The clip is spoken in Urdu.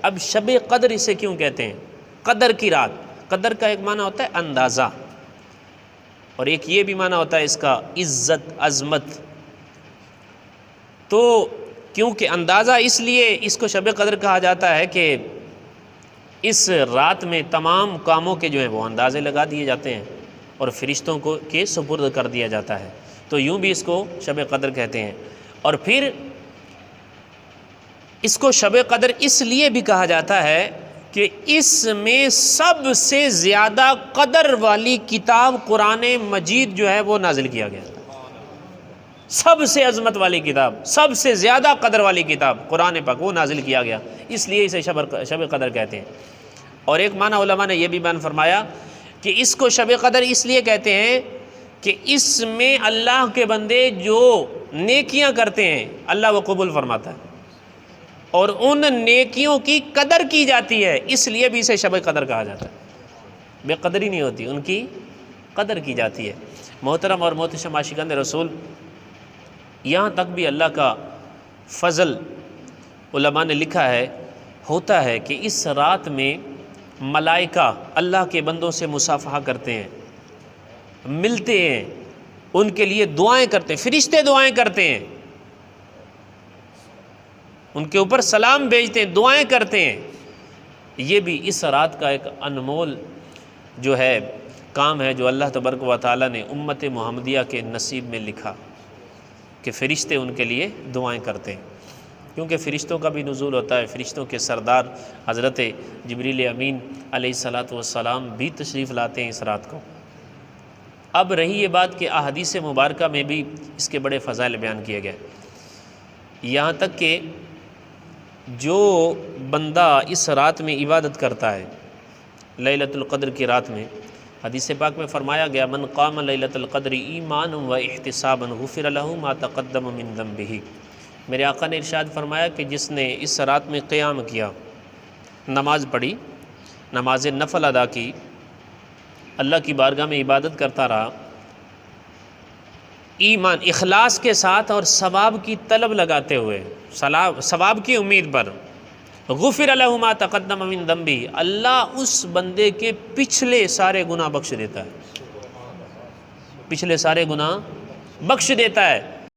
اب شب قدر اسے کیوں کہتے ہیں؟ قدر کی رات، قدر کا ایک معنی ہوتا ہے اندازہ، اور ایک یہ بھی معنی ہوتا ہے اس کا عزت، عظمت۔ تو کیونکہ اندازہ اس لیے اس کو شب قدر کہا جاتا ہے کہ اس رات میں تمام کاموں کے جو ہیں وہ اندازے لگا دیے جاتے ہیں اور فرشتوں کو کے سپرد کر دیا جاتا ہے، تو یوں بھی اس کو شب قدر کہتے ہیں۔ اور پھر اس کو شب قدر اس لیے بھی کہا جاتا ہے کہ اس میں سب سے زیادہ قدر والی کتاب قرآن مجید جو ہے وہ نازل کیا گیا، سب سے عظمت والی کتاب، سب سے زیادہ قدر والی کتاب قرآن پاک وہ نازل کیا گیا، اس لیے اسے شب قدر کہتے ہیں۔ اور ایک معنی علماء نے یہ بھی بیان فرمایا کہ اس کو شب قدر اس لیے کہتے ہیں کہ اس میں اللہ کے بندے جو نیکیاں کرتے ہیں اللہ وہ قبول فرماتا ہے، اور ان نیکیوں کی قدر کی جاتی ہے، اس لیے بھی اسے شب قدر کہا جاتا ہے۔ بے قدری نہیں ہوتی، ان کی قدر کی جاتی ہے۔ محترم اور محتشم عاشقان رسول، یہاں تک بھی اللہ کا فضل علماء نے لکھا ہے، ہوتا ہے کہ اس رات میں ملائکہ اللہ کے بندوں سے مصافحہ کرتے ہیں، ملتے ہیں، ان کے لیے دعائیں کرتے ہیں، فرشتے دعائیں کرتے ہیں، ان کے اوپر سلام بھیجتے ہیں، دعائیں کرتے ہیں۔ یہ بھی اس رات کا ایک انمول جو ہے کام ہے جو اللہ تبارک و تعالیٰ نے امت محمدیہ کے نصیب میں لکھا کہ فرشتے ان کے لیے دعائیں کرتے ہیں، کیونکہ فرشتوں کا بھی نزول ہوتا ہے۔ فرشتوں کے سردار حضرت جبریل امین علیہ الصلاۃ والسلام بھی تشریف لاتے ہیں اس رات کو۔ اب رہی یہ بات کہ احادیث مبارکہ میں بھی اس کے بڑے فضائل بیان کیے گئے، یہاں تک کہ جو بندہ اس رات میں عبادت کرتا ہے، لیلۃ القدر کی رات میں، حدیث پاک میں فرمایا گیا من قام لیلۃ القدر ایمانا و احتسابا غفر له ما تقدم من ذنبه۔ میرے آقا نے ارشاد فرمایا کہ جس نے اس رات میں قیام کیا، نماز پڑھی، نماز نفل ادا کی، اللہ کی بارگاہ میں عبادت کرتا رہا، ایمان اخلاص کے ساتھ اور ثواب کی طلب لگاتے ہوئے، ثواب کی امید پر، غفر له ما تقدم من ذنبه، اللہ اس بندے کے پچھلے سارے گناہ بخش دیتا ہے، پچھلے سارے گناہ بخش دیتا ہے۔